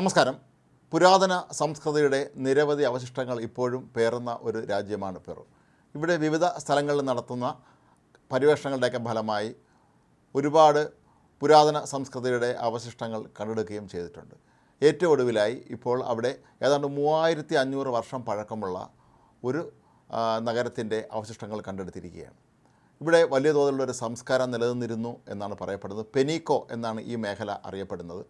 നമസ്കാരം. പുരാതന സംസ്കൃതിയുടെ നിരവധി അവശിഷ്ടങ്ങൾ ഇപ്പോഴും പേറുന്ന ഒരു രാജ്യമാണ് പെറു. ഇവിടെ വിവിധ സ്ഥലങ്ങളിൽ നടത്തുന്ന പര്യവേഷണങ്ങളുടെയൊക്കെ ഫലമായി ഒരുപാട് പുരാതന സംസ്കൃതിയുടെ അവശിഷ്ടങ്ങൾ കണ്ടെടുക്കുകയും ചെയ്തിട്ടുണ്ട്. ഏറ്റവും ഒടുവിലായി ഇപ്പോൾ അവിടെ ഏതാണ്ട് 3500 വർഷം പഴക്കമുള്ള ഒരു നഗരത്തിൻ്റെ അവശിഷ്ടങ്ങൾ കണ്ടെടുത്തിരിക്കുകയാണ്. ഇവിടെ വലിയ തോതിലുള്ളൊരു സംസ്കാരം നിലനിന്നിരുന്നു എന്നാണ് പറയപ്പെടുന്നത്. പെനീക്കോ എന്നാണ് ഈ മേഖല അറിയപ്പെടുന്നത്.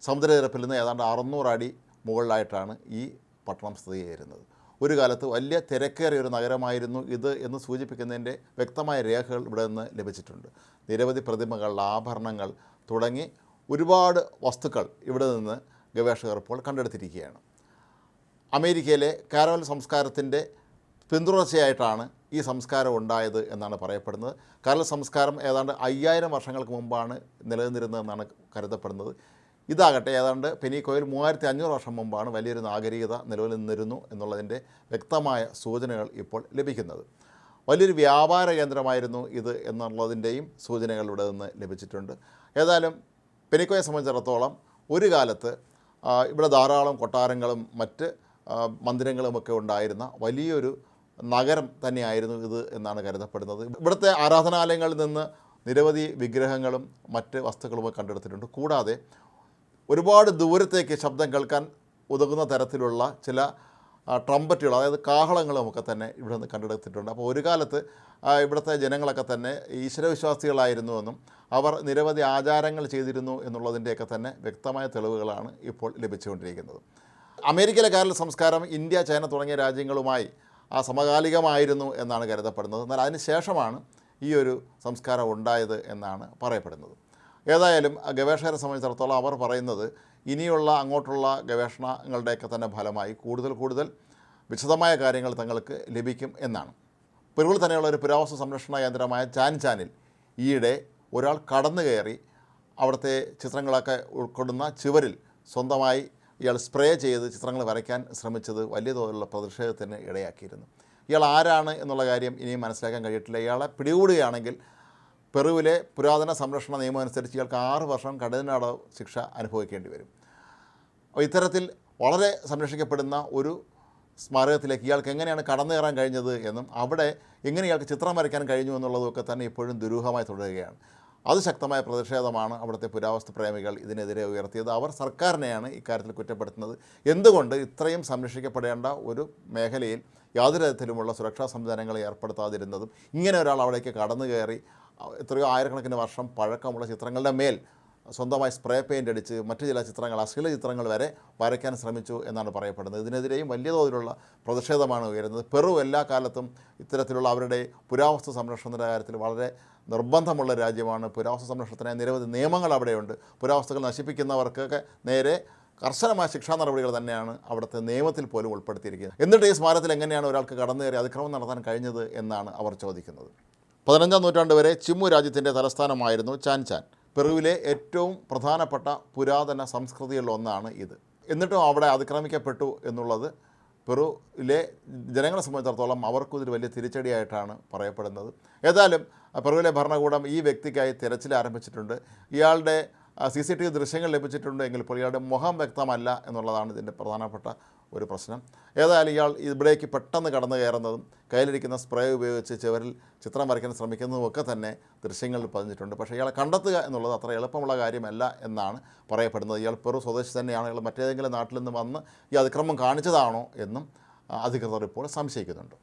സമുദ്രനിരപ്പിൽ നിന്ന് ഏതാണ്ട് 600 അടി മുകളിലായിട്ടാണ് ഈ പട്ടണം സ്ഥിതി ചെയ്യുന്നത്. ഒരു കാലത്ത് വലിയ തിരക്കേറിയ ഒരു നഗരമായിരുന്നു ഇത് എന്ന് സൂചിപ്പിക്കുന്നതിൻ്റെ വ്യക്തമായ രേഖകൾ ഇവിടെ നിന്ന് ലഭിച്ചിട്ടുണ്ട്. നിരവധി പ്രതിമകൾ, ആഭരണങ്ങൾ തുടങ്ങി ഒരുപാട് വസ്തുക്കൾ ഇവിടെ നിന്ന് ഗവേഷകർ ഇപ്പോൾ കണ്ടെടുത്തിരിക്കുകയാണ്. അമേരിക്കയിലെ കാരവൽ സംസ്കാരത്തിൻ്റെ പിന്തുടർച്ചയായിട്ടാണ് ഈ സംസ്കാരം ഉണ്ടായത് എന്നാണ് പറയപ്പെടുന്നത്. കാരവൽ സംസ്കാരം ഏതാണ്ട് 5000 വർഷങ്ങൾക്ക് മുമ്പാണ് നിലനിന്നിരുന്നതെന്നാണ് കരുതപ്പെടുന്നത്. ഇതാകട്ടെ ഏതാണ്ട് പെനീക്കോയിൽ 3500 വർഷം മുമ്പാണ് വലിയൊരു നാഗരികത നിലവിൽ നിന്നിരുന്നു എന്നുള്ളതിൻ്റെ വ്യക്തമായ സൂചനകൾ ഇപ്പോൾ ലഭിക്കുന്നത്. വലിയൊരു വ്യാപാര കേന്ദ്രമായിരുന്നു ഇത് എന്നുള്ളതിൻ്റെയും സൂചനകൾ ഇവിടെ നിന്ന് ലഭിച്ചിട്ടുണ്ട്. ഏതായാലും പെനീക്കോയെ സംബന്ധിച്ചിടത്തോളം ഒരു കാലത്ത് ഇവിടെ ധാരാളം കൊട്ടാരങ്ങളും മറ്റ് മന്ദിരങ്ങളുമൊക്കെ ഉണ്ടായിരുന്ന വലിയൊരു നഗരം തന്നെയായിരുന്നു ഇത് എന്നാണ് കരുതപ്പെടുന്നത്. ഇവിടുത്തെ ആരാധനാലയങ്ങളിൽ നിന്ന് നിരവധി വിഗ്രഹങ്ങളും മറ്റ് വസ്തുക്കളുമൊക്കെ കണ്ടെടുത്തിട്ടുണ്ട്. കൂടാതെ ഒരുപാട് ദൂരത്തേക്ക് ശബ്ദം കേൾക്കാൻ ഉതകുന്ന തരത്തിലുള്ള ചില ട്രംപറ്റുകൾ, അതായത് കാഹളങ്ങളുമൊക്കെ തന്നെ ഇവിടെ നിന്ന് കണ്ടെടുത്തിട്ടുണ്ട്. അപ്പോൾ ഒരു കാലത്ത് ഇവിടുത്തെ ജനങ്ങളൊക്കെ തന്നെ ഈശ്വരവിശ്വാസികളായിരുന്നുവെന്നും അവർ നിരവധി ആചാരങ്ങൾ ചെയ്തിരുന്നു എന്നുള്ളതിൻ്റെയൊക്കെ തന്നെ വ്യക്തമായ തെളിവുകളാണ് ഇപ്പോൾ ലഭിച്ചുകൊണ്ടിരിക്കുന്നത്. അമേരിക്കയിലെ കാരൽ സംസ്കാരം ഇന്ത്യ, ചൈന തുടങ്ങിയ രാജ്യങ്ങളുമായി സമകാലികമായിരുന്നു എന്നാണ് കരുതപ്പെടുന്നത്. എന്നാൽ അതിന് ശേഷമാണ് ഈ ഒരു സംസ്കാരം ഉണ്ടായത് എന്നാണ് പറയപ്പെടുന്നത്. ഏതായാലും ഗവേഷകരെ സംബന്ധിച്ചിടത്തോളം അവർ പറയുന്നത് ഇനിയുള്ള അങ്ങോട്ടുള്ള ഗവേഷണങ്ങളുടെയൊക്കെ തന്നെ ഫലമായി കൂടുതൽ വിശദമായ കാര്യങ്ങൾ തങ്ങൾക്ക് ലഭിക്കും എന്നാണ്. പെറുവിൽ തന്നെയുള്ള ഒരു പുരാവസ്തു സംരക്ഷണ കേന്ദ്രമായ ചാൻചാനിൽ ഈയിടെ ഒരാൾ കടന്നു കയറി അവിടുത്തെ ചിത്രങ്ങളൊക്കെ ഉൾക്കൊള്ളുന്ന ചുവരിൽ സ്വന്തമായി ഇയാൾ സ്പ്രേ ചെയ്ത് ചിത്രങ്ങൾ വരയ്ക്കാൻ ശ്രമിച്ചത് വലിയ തോതിലുള്ള പ്രതിഷേധത്തിന് ഇടയാക്കിയിരുന്നു. ഇയാൾ ആരാണ് എന്നുള്ള കാര്യം ഇനിയും മനസ്സിലാക്കാൻ കഴിയിട്ടില്ല. ഇയാളെ പിടികൂടുകയാണെങ്കിൽ പെറുവിലെ പുരാതന സംരക്ഷണ നിയമം അനുസരിച്ച് ഇയാൾക്ക് 6 വർഷം കഠിന ശിക്ഷ അനുഭവിക്കേണ്ടി വരും. അപ്പോൾ ഇത്തരത്തിൽ വളരെ സംരക്ഷിക്കപ്പെടുന്ന ഒരു സ്മാരകത്തിലേക്ക് ഇയാൾക്ക് എങ്ങനെയാണ് കടന്നു കയറാൻ കഴിഞ്ഞത് എന്നും അവിടെ എങ്ങനെ ഇയാൾക്ക് ചിത്രം വരയ്ക്കാൻ കഴിഞ്ഞു എന്നുള്ളതൊക്കെ തന്നെ ഇപ്പോഴും ദുരൂഹമായി തുടരുകയാണ്. അത് ശക്തമായ പ്രതിഷേധമാണ് അവിടുത്തെ പുരാവസ്തു പ്രേമികൾ ഇതിനെതിരെ ഉയർത്തിയത്. അവർ സർക്കാരിനെയാണ് ഇക്കാര്യത്തിൽ കുറ്റപ്പെടുത്തുന്നത്. എന്തുകൊണ്ട് ഇത്രയും സംരക്ഷിക്കപ്പെടേണ്ട ഒരു മേഖലയിൽ യാതൊരു തരത്തിലുമുള്ള സുരക്ഷാ സംവിധാനങ്ങൾ ഏർപ്പെടുത്താതിരുന്നതും ഇങ്ങനെ ഒരാൾ അവിടേക്ക് കടന്നു കയറി എത്രയോ ആയിരക്കണക്കിന് വർഷം പഴക്കമുള്ള ചിത്രങ്ങളുടെ മേൽ സ്വന്തമായി സ്പ്രേ പെയിൻ്റ് അടിച്ച് മറ്റു ചില ചിത്രങ്ങൾ, അശ്ലീല ചിത്രങ്ങൾ വരെ വരയ്ക്കാൻ ശ്രമിച്ചു എന്നാണ് പറയപ്പെടുന്നത്. ഇതിനെതിരെയും വലിയ തോതിലുള്ള പ്രതിഷേധമാണ് ഉയരുന്നത്. പെറു എല്ലാ കാലത്തും ഇത്തരത്തിലുള്ള അവരുടെ പുരാവസ്തു സംരക്ഷണത്തിൻ്റെ കാര്യത്തിൽ വളരെ നിർബന്ധമുള്ള രാജ്യമാണ്. പുരാവസ്തു സംരക്ഷണത്തിനായി നിരവധി നിയമങ്ങൾ അവിടെയുണ്ട്. പുരാവസ്തുക്കൾ നശിപ്പിക്കുന്നവർക്കൊക്കെ നേരെ കർശനമായ ശിക്ഷാ നടപടികൾ തന്നെയാണ് അവിടുത്തെ നിയമത്തിൽ പോലും ഉൾപ്പെടുത്തിയിരിക്കുന്നത്. എന്നിട്ട് ഈ സ്മാരകത്തിൽ എങ്ങനെയാണ് ഒരാൾക്ക് കടന്നു കയറി അതിക്രമം നടത്താൻ കഴിഞ്ഞത് എന്നാണ് അവർ ചോദിക്കുന്നത്. 15ാം നൂറ്റാണ്ട് വരെ ചിമ്മു രാജ്യത്തിൻ്റെ തലസ്ഥാനമായിരുന്നു ചാൻചാൻ. പെറുവിലെ ഏറ്റവും പ്രധാനപ്പെട്ട പുരാതന സംസ്കൃതികളിലൊന്നാണ് ഇത്. എന്നിട്ടും അവിടെ അതിക്രമിക്കപ്പെട്ടു എന്നുള്ളത് പെറുവിലെ ജനങ്ങളെ സംബന്ധിച്ചിടത്തോളം അവർക്കിതൊരു വലിയ തിരിച്ചടിയായിട്ടാണ് പറയപ്പെടുന്നത്. ഏതായാലും പെറുവിലെ ഭരണകൂടം ഈ വ്യക്തിക്കായി തിരച്ചിൽ ആരംഭിച്ചിട്ടുണ്ട്. ഇയാളുടെ CCTV ദൃശ്യങ്ങൾ ലഭിച്ചിട്ടുണ്ട് എങ്കിൽ ഇപ്പോൾ ഇയാളുടെ മുഖം വ്യക്തമല്ല എന്നുള്ളതാണ് ഇതിൻ്റെ പ്രധാനപ്പെട്ട ഒരു പ്രശ്നം. ഏതായാലും ഇയാൾ ഇവിടേക്ക് പെട്ടെന്ന് കടന്നു കയറുന്നതും കയ്യിലിരിക്കുന്ന സ്പ്രേ ഉപയോഗിച്ച് ചുവരിൽ ചിത്രം വരയ്ക്കാൻ ശ്രമിക്കുന്നതുമൊക്കെ തന്നെ ദൃശ്യങ്ങളിൽ പതിഞ്ഞിട്ടുണ്ട്. പക്ഷേ ഇയാളെ കണ്ടെത്തുക എന്നുള്ളത് അത്ര എളുപ്പമുള്ള കാര്യമല്ല എന്നാണ് പറയപ്പെടുന്നത്. ഇയാൾ പെറു സ്വദേശി തന്നെയാണ്, ഇയാൾ മറ്റേതെങ്കിലും നാട്ടിൽ നിന്ന് വന്ന് ഈ അതിക്രമം കാണിച്ചതാണോ എന്നും അധികൃതർ ഇപ്പോൾ സംശയിക്കുന്നുണ്ട്.